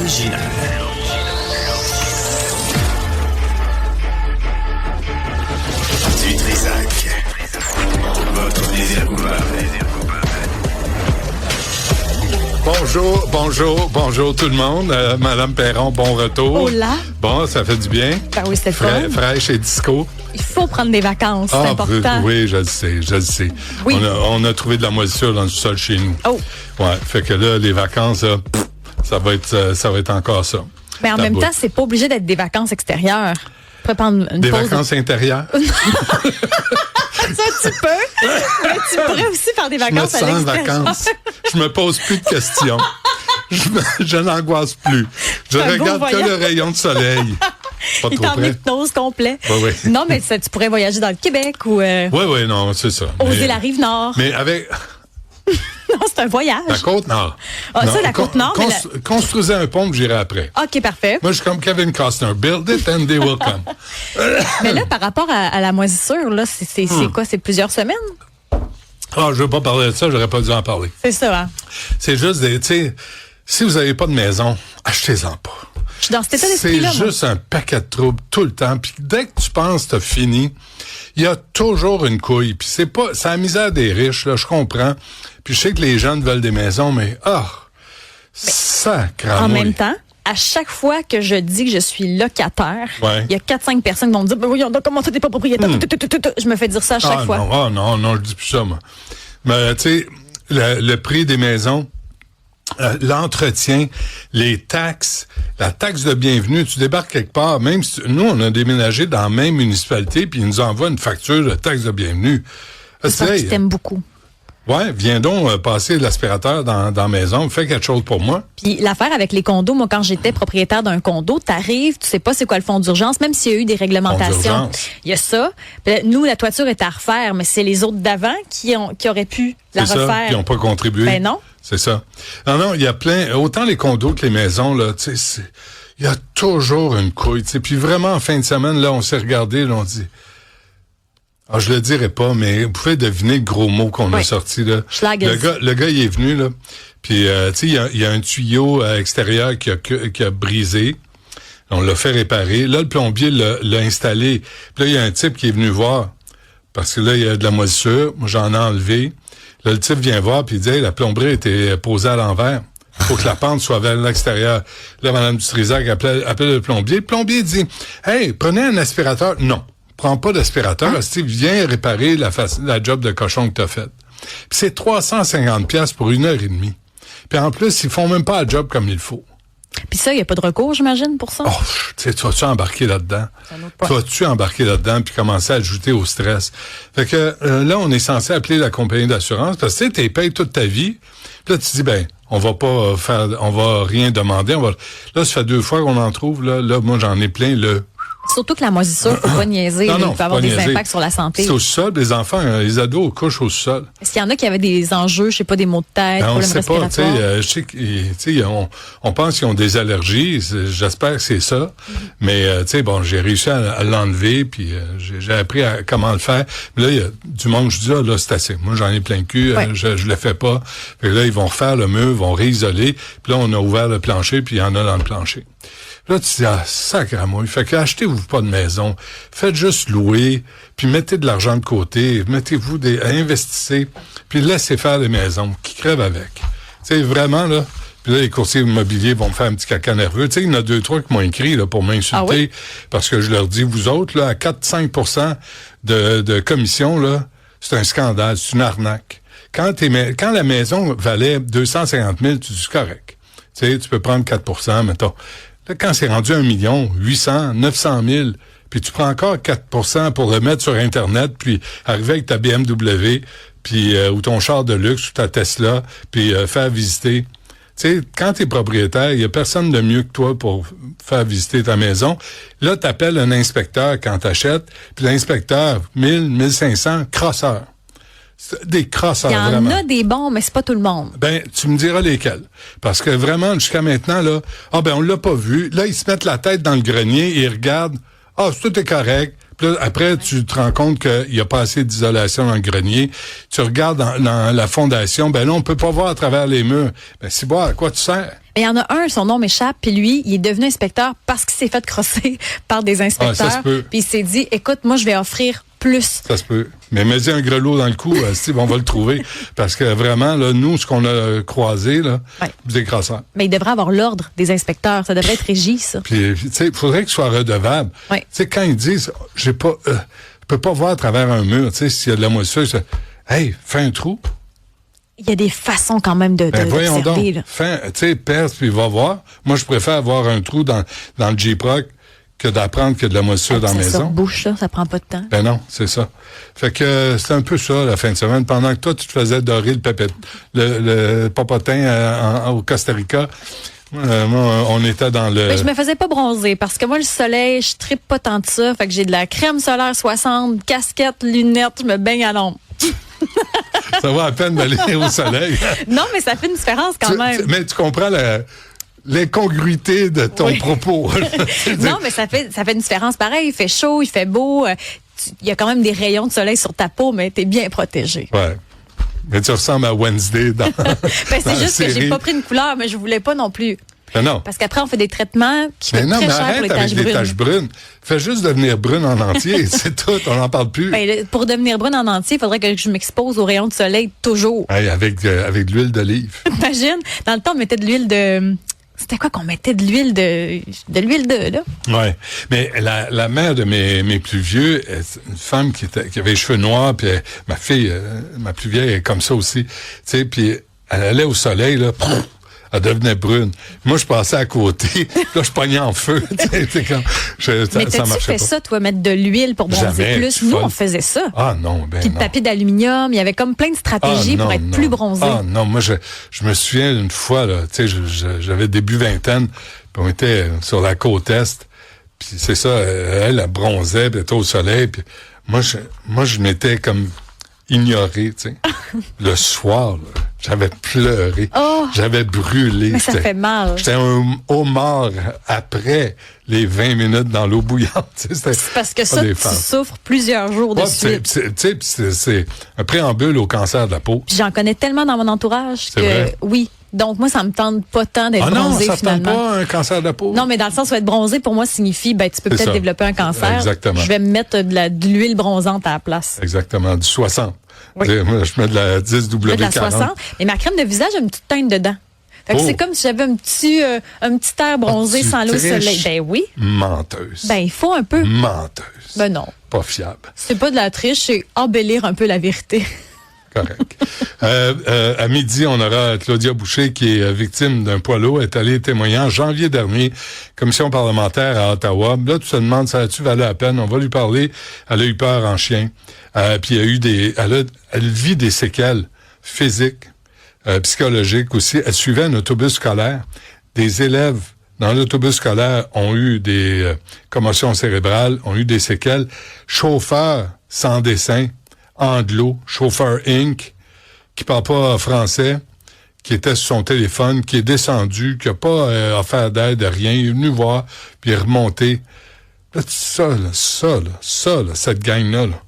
original. Du Trisac. Votre plaisir coupable. Bonjour tout le monde. Madame Perron, bon retour. Hola. Bon, ça fait du bien. Ben oui, c'était fun. Fraîche et disco. Il faut prendre des vacances, c'est important. Oui, je le sais. Oui. On a trouvé de la moisissure dans le sol chez nous. Oh. Ouais, fait que là, les vacances, là, ça va être encore ça. Mais en même temps, c'est pas obligé d'être des vacances extérieures. Tu pourrais prendre une des pause. Vacances intérieures? Ça, tu peux. Mais tu pourrais aussi faire des vacances à l'extérieur. Vacances. Je me pose plus de questions. Je n'angoisse plus. Je regarde que le rayon de soleil. Il t'en hypnose complet. Oui. Non, mais ça, tu pourrais voyager dans le Québec ou Oui, non, c'est ça. oser la Rive-Nord. Mais avec... Non, c'est un voyage. La Côte-Nord. Ah, ça, la Côte-Nord. Construisez un pont, j'irai après. OK, parfait. Moi, je suis comme Kevin Costner. Build it and they will come. Mais là, par rapport à la moisissure, là, c'est quoi? C'est plusieurs semaines? Ah, je veux pas parler de ça, j'aurais pas dû en parler. C'est ça, hein? C'est juste tu sais, si vous avez pas de maison, achetez-en pas. Je suis dans cet état d'esprit-là. C'est juste un paquet de troubles tout le temps. Puis dès que tu penses que t'as fini, il y a toujours une couille. Puis c'est la misère des riches, là, je comprends. Puis je sais que les jeunes veulent des maisons, mais sacramouille. En même temps, à chaque fois que je dis que je suis locataire, il y a 4-5 personnes qui vont me dire, ben voyons, comment ça t'es pas propriétaire? Je me fais dire ça à chaque fois. Non, je dis plus ça, moi. Mais tu sais, le prix des maisons, l'entretien, les taxes, la taxe de bienvenue, tu débarques quelque part, même si nous, on a déménagé dans la même municipalité, puis ils nous envoient une facture de taxe de bienvenue. C'est ça qui t'aime beaucoup. Ouais, viens donc passer l'aspirateur dans la maison, fais quelque chose pour moi. Puis l'affaire avec les condos, moi, quand j'étais propriétaire d'un condo, t'arrives, tu sais pas c'est quoi le fonds d'urgence, même s'il y a eu des réglementations. Il y a ça. Puis là, nous, la toiture est à refaire, mais c'est les autres d'avant qui auraient pu la refaire. C'est ça, qui n'ont pas contribué. Ben non. C'est ça. Non, il y a plein, autant les condos que les maisons, là, tu sais, il y a toujours une couille, tu sais. Puis vraiment, en fin de semaine, là, on s'est regardé, là, on dit... je le dirai pas, mais vous pouvez deviner le gros mot qu'on a sorti, là. Le gars, il est venu, là. Puis, tu sais, il y a un tuyau extérieur qui a brisé. On l'a fait réparer. Là, le plombier l'a installé. Puis là, il y a un type qui est venu voir. Parce que là, il y a de la moisissure. Moi, j'en ai enlevé. Là, le type vient voir, puis il dit, hey, la plomberie était posée à l'envers. Faut que la pente soit vers l'extérieur. Là, Mme Dutrisac appelle le plombier. Le plombier dit, hey, prenez un aspirateur. Non. Prends pas d'aspirateur, Steve, viens réparer la job de cochon que t'as faite. Puis c'est 350$ pour 1h30. Puis en plus, ils font même pas la job comme il faut. Puis ça, il n'y a pas de recours, j'imagine, pour ça? Tu vas-tu embarquer là-dedans? Puis commencer à ajouter au stress? Fait que là, on est censé appeler la compagnie d'assurance parce que tu payes toute ta vie. Puis là, tu dis, on va rien demander. Là, ça fait 2 fois qu'on en trouve. Là, moi, j'en ai plein Surtout que la moisissure, faut pas niaiser. Il peut avoir des impacts sur la santé. C'est au sol, les enfants, les ados couchent au sol. Est-ce qu'il y en a qui avaient des enjeux, je sais pas, des maux de tête, problèmes respiratoires? Je sais que, on pense qu'ils ont des allergies. J'espère que c'est ça. Mais, j'ai réussi à l'enlever, puis j'ai appris comment le faire. Mais là, il y a du monde, je dis, là, c'est assez. Moi, j'en ai plein le cul, je le fais pas. Fait que là, ils vont refaire le mur, vont réisoler. Puis là, on a ouvert le plancher, puis il y en a dans le plancher. Là, tu dis, sacrément. Fait que achetez-vous pas de maison. Faites juste louer, puis mettez de l'argent de côté. Investissez, puis laissez faire les maisons qui crèvent avec. Tu sais, vraiment, là. Puis là, les courtiers immobiliers vont me faire un petit caca nerveux. Tu sais, il y en a 2-3 qui m'ont écrit, là, pour m'insulter. Parce que je leur dis, vous autres, là, à 4-5% de commission, là, c'est un scandale, c'est une arnaque. Quand la maison valait 250 000, tu dis, c'est correct. Tu sais, tu peux prendre 4%, mettons. Là, quand c'est rendu 1 million, 800, 900 000, puis tu prends encore 4% pour le mettre sur Internet, puis arriver avec ta BMW, puis ou ton char de luxe, ou ta Tesla, puis faire visiter. Tu sais, quand t'es propriétaire, il y a personne de mieux que toi pour faire visiter ta maison. Là, t'appelles un inspecteur quand t'achètes, puis l'inspecteur, 1000, 1500, crosseur. Des crosseurs, vraiment. Il y en a des bons, mais c'est pas tout le monde. Tu me diras lesquels. Parce que vraiment, jusqu'à maintenant, là, on l'a pas vu. Là, ils se mettent la tête dans le grenier et ils regardent. Tout est correct. Puis là, après, tu te rends compte qu'il n'y a pas assez d'isolation dans le grenier. Tu regardes dans la fondation, ben là, on peut pas voir à travers les murs. Ben, c'est bon, à quoi tu sers? Mais il y en a un, son nom m'échappe, puis lui, il est devenu inspecteur parce qu'il s'est fait crosser par des inspecteurs. Ah, ça se peut. Puis il s'est dit, écoute, moi, je vais offrir plus. Ça se peut. Mais mets-y un grelot dans le cou, Steve, on va le trouver. Parce que vraiment, là, nous, ce qu'on a croisé, là, des crasseurs. Mais il devrait avoir l'ordre des inspecteurs. Ça devrait être régi, ça. Puis, tu sais, il faudrait qu'il soit redevable. Oui. Tu sais, quand ils disent, je peux pas voir à travers un mur, tu sais, s'il y a de la moisissure, hey, fais un trou. Il y a des façons quand même Voyons d'observer. donc, tu sais, perce, puis va voir. Moi, je préfère avoir un trou dans le Jeep Rock que d'apprendre qu'il y a de la moisissure dans la maison. Ça bouche, ça prend pas de temps. Ben non, c'est ça. Fait que c'est un peu ça, la fin de semaine. Pendant que toi, tu te faisais dorer le popotin au Costa Rica, moi, on était dans le... Mais je me faisais pas bronzer parce que moi, le soleil, je trippe pas tant de ça. Fait que j'ai de la crème solaire 60, casquette, lunettes, je me baigne à l'ombre. Ça va à peine d'aller au soleil. Non, mais ça fait une différence quand même. Mais tu comprends l'incongruité de ton propos. Non, mais ça fait une différence pareil. Il fait chaud, il fait beau. Il y a quand même des rayons de soleil sur ta peau, mais t'es bien protégé. Ouais. Mais tu ressembles à Wednesday dans c'est juste que j'ai pas pris une couleur, mais je voulais pas non plus. Mais non. Parce qu'après, on fait des traitements qui coûtent très cher pour les taches brunes. Les taches brunes. Fais juste devenir brune en entier. C'est tout. On n'en parle plus. Ben, pour devenir brune en entier, il faudrait que je m'expose aux rayons de soleil toujours. Hey, avec de l'huile d'olive. Imagine, dans le temps, on mettait de l'huile de... C'était quoi qu'on mettait de l'huile là? Ouais. Mais la mère de mes plus vieux, une femme qui avait les cheveux noirs, puis ma fille, ma plus vieille, est comme ça aussi. Tu sais, puis elle allait au soleil, là, elle devenait brune. Moi, je passais à côté, là, je pognais en feu. Mais t'as-tu fait ça, toi, mettre de l'huile pour bronzer plus? Nous, on faisait ça. Ah non, ben puis de papier d'aluminium, il y avait comme plein de stratégies pour être plus bronzé. Ah non, moi, je me souviens d'une fois, là, tu sais, j'avais début vingtaine, puis on était sur la côte Est, puis c'est ça, elle bronzait, puis elle était au soleil, puis moi, je m'étais comme ignoré, tu sais. Le soir, là, j'avais pleuré. Oh, j'avais brûlé. Mais ça fait mal. J'étais un homard après les 20 minutes dans l'eau bouillante. C'est parce que ça, tu souffres plusieurs jours de suite. C'est un préambule au cancer de la peau. Puis j'en connais tellement dans mon entourage que vrai? Oui. Donc, moi, ça me tente pas tant d'être bronzé, ça finalement. Non, ça tente pas un cancer de la peau? Non, mais dans le sens où être bronzé, pour moi, signifie, ben, tu peux peut-être développer un cancer. Exactement. Je vais me mettre de l'huile bronzante à la place. Exactement. Du 60. Oui. Moi, je mets de la 10W40. De la 60. Mais ma crème de visage a une petite teinte dedans. Fait que c'est comme si j'avais un petit air bronzé sans l'eau soleil. Ben oui. Menteuse. Ben, il faut un peu. Menteuse. Ben non. Pas fiable. C'est pas de la triche, c'est embellir un peu la vérité. Correct. À midi, on aura Claudia Boucher qui est victime d'un poids lourd, est allée témoigner en janvier dernier, commission parlementaire à Ottawa. Là, tu te demandes, ça a-tu valu la peine? On va lui parler. Elle a eu peur en chien. Puis il y a eu elle vit des séquelles physiques, psychologiques aussi. Elle suivait un autobus scolaire. Des élèves dans l'autobus scolaire ont eu des commotions cérébrales, ont eu des séquelles. Chauffeur sans dessin, anglo, chauffeur Inc., qui parle pas français, qui était sur son téléphone, qui est descendu, qui a pas offert d'aide, rien, il est venu voir, puis il est remonté. Là, cette gang-là, là.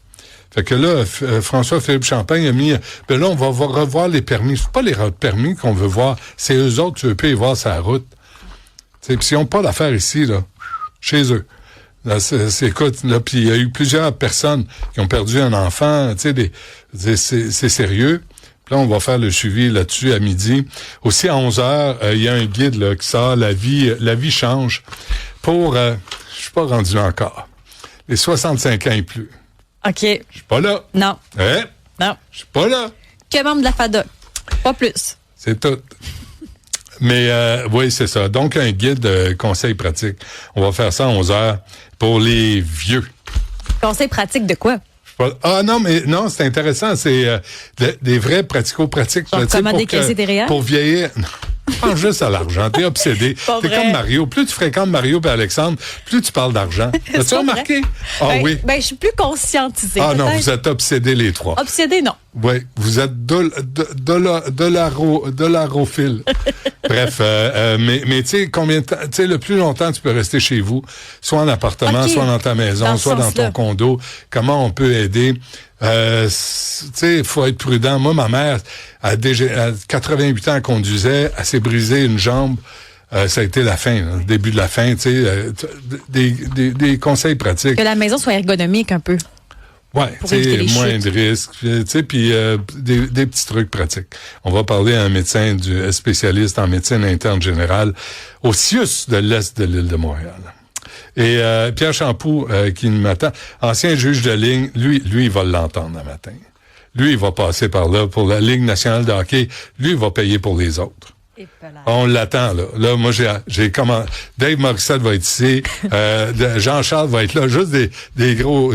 Fait que là, François-Philippe Champagne a mis, ben là, on va revoir les permis. C'est pas les permis qu'on veut voir, c'est eux autres qui veulent plus y voir sa route. T'sais, pis s'ils n'ont pas d'affaires ici, là, chez eux. Là, écoute, là, puis il y a eu plusieurs personnes qui ont perdu un enfant, tu sais, c'est sérieux. Puis là, on va faire le suivi là-dessus à midi. Aussi, à 11h, il y a un guide là, qui sort, La vie change, pour, je suis pas rendu là encore, les 65 ans et plus. OK. Je suis pas là. Non. Hein? Non. Je suis pas là. Que membre de la FADOC. Pas plus. C'est tout. Mais oui, c'est ça. Donc, un guide conseil pratique. On va faire ça à 11h pour les vieux. Conseil pratique de quoi? Ah non, mais non, c'est intéressant. C'est des vrais pratico-pratiques. Genre comment décaisser tes réels? Pour vieillir. penses juste à l'argent. T'es obsédé. T'es comme Mario. Plus tu fréquentes Mario et Alexandre, plus tu parles d'argent. As-tu remarqué? Ah oui. Ben, je suis plus conscientisée. Ah non, vous êtes obsédés les trois. Obsédés, non. Oui, vous êtes dollarophile. Bref, mais tu sais, combien de temps, tu sais, le plus longtemps tu peux rester chez vous, soit en appartement, soit dans ta maison, soit dans ton condo. Comment on peut aider? Tu sais, il faut être prudent. Moi, ma mère, à 88 ans, elle conduisait, elle s'est brisé une jambe. Ça a été la fin, le début de la fin, tu sais, des conseils pratiques. Que la maison soit ergonomique un peu. Ouais, tu sais, moins de risques, tu sais, puis des petits trucs pratiques. On va parler à un médecin spécialiste en médecine interne générale au CIUS de l'Est de l'île de Montréal. Et Pierre Champoux, qui m'attend, ancien juge de ligne, lui, il va l'entendre le matin. Lui, il va passer par là pour la Ligue nationale de hockey. Lui, il va payer pour les autres. On l'attend, là. Là, moi, j'ai comment. Dave Morissette va être ici. Jean-Charles va être là. Juste des gros,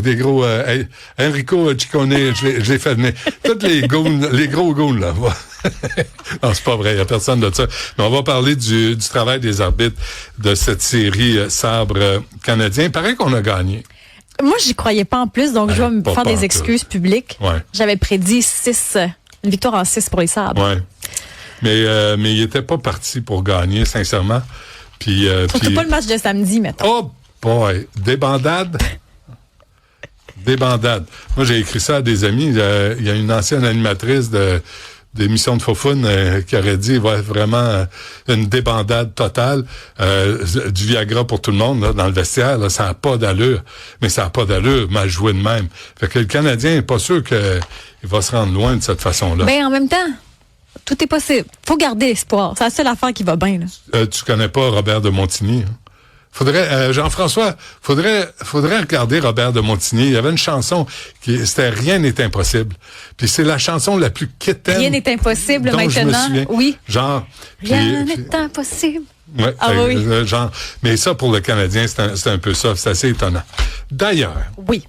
Enrico Ciccone, je l'ai fait venir. Tous les gros goons, là. Non, c'est pas vrai. Il y a personne de ça. Mais on va parler du travail des arbitres de cette série Sabre canadien. Il paraît qu'on a gagné. Moi, j'y croyais pas en plus, donc je vais me faire des excuses publiques. Ouais. J'avais prédit une victoire en 6 pour les Sabres. Ouais. Mais il était pas parti pour gagner, sincèrement. Puis surtout pas le match de samedi, mettons. Oh boy! Débandade. Moi, j'ai écrit ça à des amis. Il y a une ancienne animatrice d'émission de Fofun qui aurait dit vraiment une débandade totale, du Viagra pour tout le monde là, dans le vestiaire. Là, ça n'a pas d'allure. Mais ça n'a pas d'allure, mal joué de même. Fait que le Canadien n'est pas sûr qu'il va se rendre loin de cette façon-là. Ben en même temps, tout est possible. Faut garder espoir. C'est la seule affaire qui va bien. Tu connais pas Robert de Montigny? Hein? Faudrait, Jean-François, faudrait regarder Robert de Montigny. Il y avait une chanson c'était Rien n'est impossible. Puis c'est la chanson la plus quétaine. Rien n'est impossible dont maintenant. Je me souviens. Oui. Genre. Rien n'est impossible. Ouais, oui. Genre. Mais ça, pour le Canadien, c'est un peu ça. C'est assez étonnant. D'ailleurs. Oui.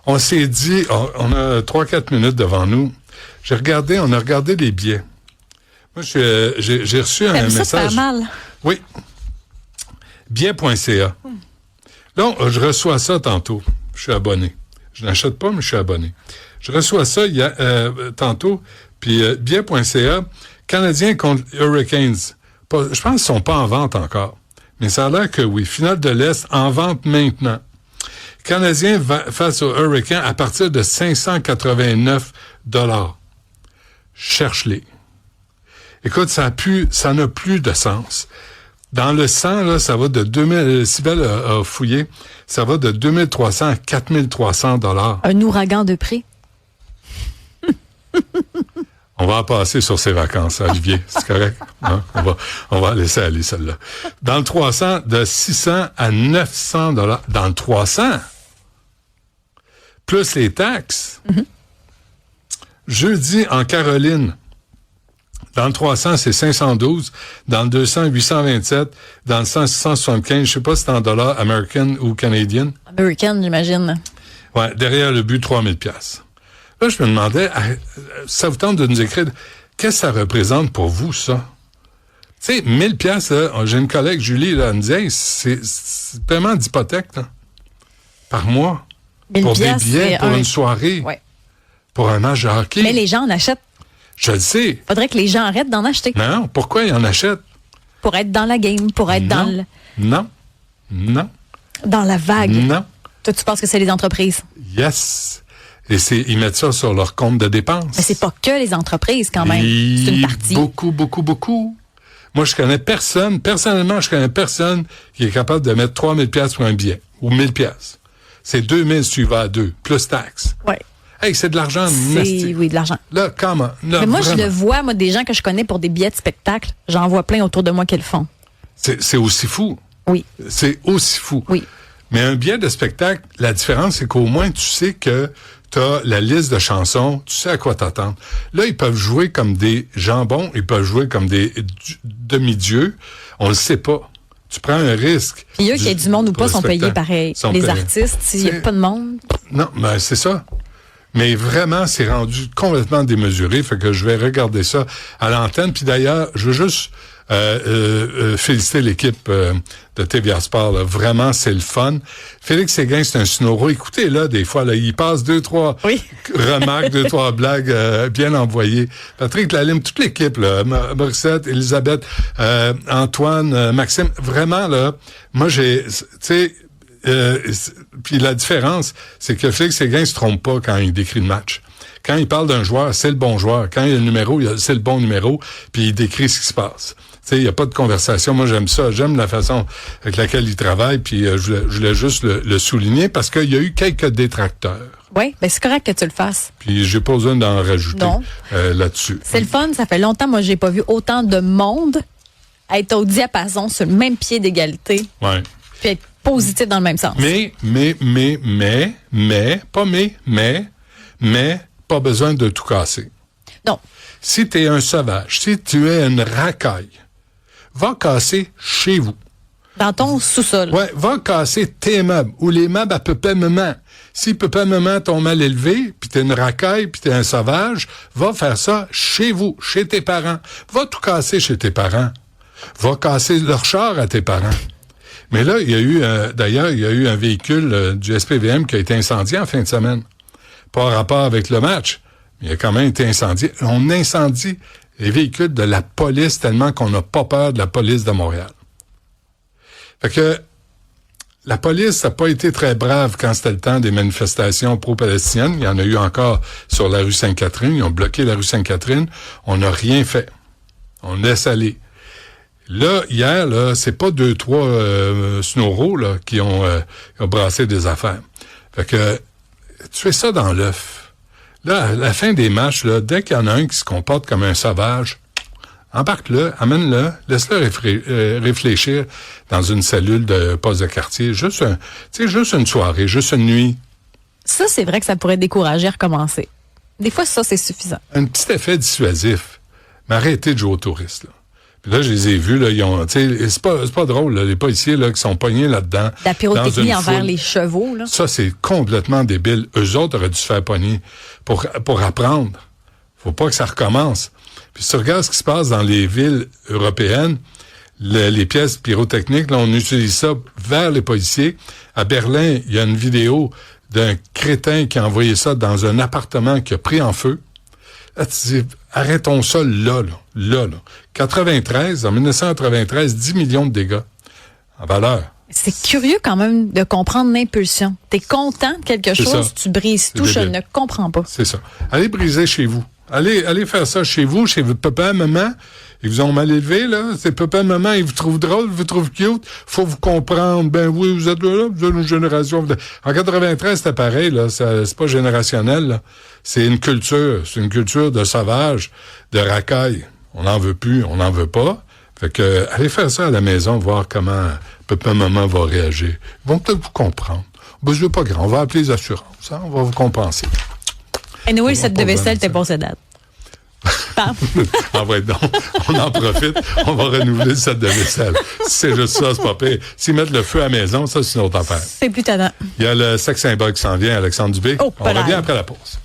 On s'est dit, on a 3-4 minutes devant nous. On a regardé les billets. Moi, j'ai reçu un message. Ça fait mal. Oui. Bien.ca. Là, je reçois ça tantôt. Je suis abonné. Je n'achète pas, mais je suis abonné. Je reçois ça tantôt. Puis bien.ca, Canadiens contre Hurricanes. Je pense qu'ils ne sont pas en vente encore. Mais ça a l'air que oui. Finale de l'Est, en vente maintenant. Canadiens face aux Hurricanes à partir de 589 $. Cherche-les. Écoute, ça n'a plus de sens. Dans le sang, là, ça va de 2000, Sybelle a fouillé, ça va de 2300 à 4300 $. Un ouragan de prix. On va en passer sur ses vacances, Olivier. C'est correct? Hein? On va laisser aller celle-là. Dans le 300, de 600 à 900 $. Dans le 300, plus les taxes. Mm-hmm. Jeudi, en Caroline, dans le 300, c'est 512. Dans le 200, 827. Dans le 100, 675. Je sais pas si c'est en dollars American ou Canadian. American, j'imagine. Ouais, derrière le but, 3000 $. Là, je me demandais, ça vous tente de nous écrire, qu'est-ce que ça représente pour vous, ça? Tu sais, 1000 $, là, j'ai une collègue, Julie, là, elle me dit, hey, c'est paiement d'hypothèque, là, par mois. Pour des billets, pour une soirée. Ouais. Pour un match de hockey. Mais les gens en achètent. Je le sais. Faudrait que les gens arrêtent d'en acheter. Non, pourquoi ils en achètent? Pour être dans la game, pour être dans le... Non. Dans la vague. Non. Toi, tu penses que c'est les entreprises? Yes. Et ils mettent ça sur leur compte de dépenses. Mais c'est pas que les entreprises, quand même. C'est une partie. Beaucoup. Moi, personnellement, je connais personne qui est capable de mettre 3000 $ pour un billet. Ou 1000 $. C'est 2000 si tu vas à 2, plus taxes. Ouais. Hey, c'est de l'argent. Oui, de l'argent. Là, comment? Là, mais moi, vraiment. je le vois, des gens que je connais pour des billets de spectacle, j'en vois plein autour de moi qui le font. C'est aussi fou. Oui. C'est aussi fou. Oui. Mais un billet de spectacle, la différence, c'est qu'au moins, tu sais que tu as la liste de chansons, tu sais à quoi t'attendre. Là, ils peuvent jouer comme des jambons, ils peuvent jouer comme des demi-dieux. On le sait pas. Tu prends un risque. Puis eux, qu'il y ait du monde ou pas, sont payés pareil. Les artistes, s'il n'y a pas de monde. Non, mais c'est ça. Mais vraiment, c'est rendu complètement démesuré. Fait que je vais regarder ça à l'antenne. Puis d'ailleurs, je veux juste féliciter l'équipe de TVA Sport. Là. Vraiment, c'est le fun. Félix Séguin, c'est un snoro. Écoutez-là, des fois, là, il passe 2-3 remarques, 2-3 blagues bien envoyées. Patrick Lalime, toute l'équipe, là, Morissette, Elisabeth, Antoine, Maxime, vraiment, là, moi, tu sais, puis la différence, c'est que Félix Séguin se trompe pas quand il décrit le match. Quand il parle d'un joueur, c'est le bon joueur. Quand il y a le numéro, c'est le bon numéro, puis il décrit ce qui se passe. Tu sais, il n'y a pas de conversation. Moi, j'aime ça. J'aime la façon avec laquelle il travaille, puis je voulais juste le souligner parce qu'il y a eu quelques détracteurs. Oui, ben c'est correct que tu le fasses. Puis j'ai pas besoin d'en rajouter là-dessus. C'est le fun. Ça fait longtemps, moi, j'ai pas vu autant de monde être au diapason sur le même pied d'égalité. Ouais. Puis être positif dans le même sens. Mais, pas besoin de tout casser. Non. Si tu es un sauvage, si tu es une racaille, va casser chez vous. Dans ton sous-sol. Ouais, va casser tes meubles ou les meubles à papa-maman. Si papa-maman t'ont mal élevé, puis t'es une racaille, puis t'es un sauvage, va faire ça chez vous, chez tes parents. Va tout casser chez tes parents. Va casser leur char à tes parents. Mais là, il y a eu, d'ailleurs, il y a eu un véhicule du SPVM qui a été incendié en fin de semaine. Pas en rapport avec le match, mais il a quand même été incendié. On incendie les véhicules de la police tellement qu'on n'a pas peur de la police de Montréal. Fait que la police n'a pas été très brave quand c'était le temps des manifestations pro-palestiniennes. Il y en a eu encore sur la rue Sainte-Catherine. Ils ont bloqué la rue Sainte-Catherine. On n'a rien fait. On laisse aller. Là, hier, là, c'est pas 2-3 snoros là, qui ont brassé des affaires. Fait que tu fais ça dans l'œuf. Là, à la fin des matchs, là, dès qu'il y en a un qui se comporte comme un sauvage, embarque-le, amène-le, laisse-le réfléchir dans une cellule de poste de quartier. Juste une soirée, juste une nuit. Ça, c'est vrai que ça pourrait décourager à recommencer. Des fois, ça, c'est suffisant. Un petit effet dissuasif. Mais arrêtez de jouer aux touristes, là. Puis là, je les ai vus, là, ils ont, tu sais, c'est pas drôle, là, les policiers, là, qui sont pognés là-dedans. La pyrotechnie envers les chevaux, là. Ça, c'est complètement débile. Eux autres auraient dû se faire pogner pour apprendre. Faut pas que ça recommence. Puis si tu regardes ce qui se passe dans les villes européennes, les pièces pyrotechniques, là, on utilise ça vers les policiers. À Berlin, il y a une vidéo d'un crétin qui a envoyé ça dans un appartement qui a pris en feu. Là, tu dis, arrêtons ça là. 1993, 10 millions de dégâts en valeur. C'est curieux quand même de comprendre l'impulsion. T'es content de quelque chose, tu brises tout, je ne comprends pas. C'est ça. Allez briser chez vous. Allez faire ça chez vous, chez votre papa, maman. Ils vous ont mal élevé, là. C'est papa, maman, ils vous trouvent drôle, vous trouvent cute. Faut vous comprendre. Ben oui, vous êtes là, vous êtes une génération. En 93, c'était pareil, là. C'est pas générationnel, là. C'est une culture. C'est une culture de sauvage, de racaille. On n'en veut plus, on n'en veut pas. Fait que, allez faire ça à la maison, voir comment papa, maman va réagir. Ils vont peut-être vous comprendre. Ben, c'est pas grand. On va appeler les assurances, hein. On va vous compenser. Anyway, cette de vaisselle, t'es pour cette date. Ah ouais, donc, on en profite, on va renouveler le set de vaisselle. Si c'est juste ça, c'est pas pire. S'ils mettent le feu à la maison, ça, c'est une autre affaire. C'est plus tannant. Il y a le sex symbole qui s'en vient, Alexandre Dubé. Oh, on revient après la pause.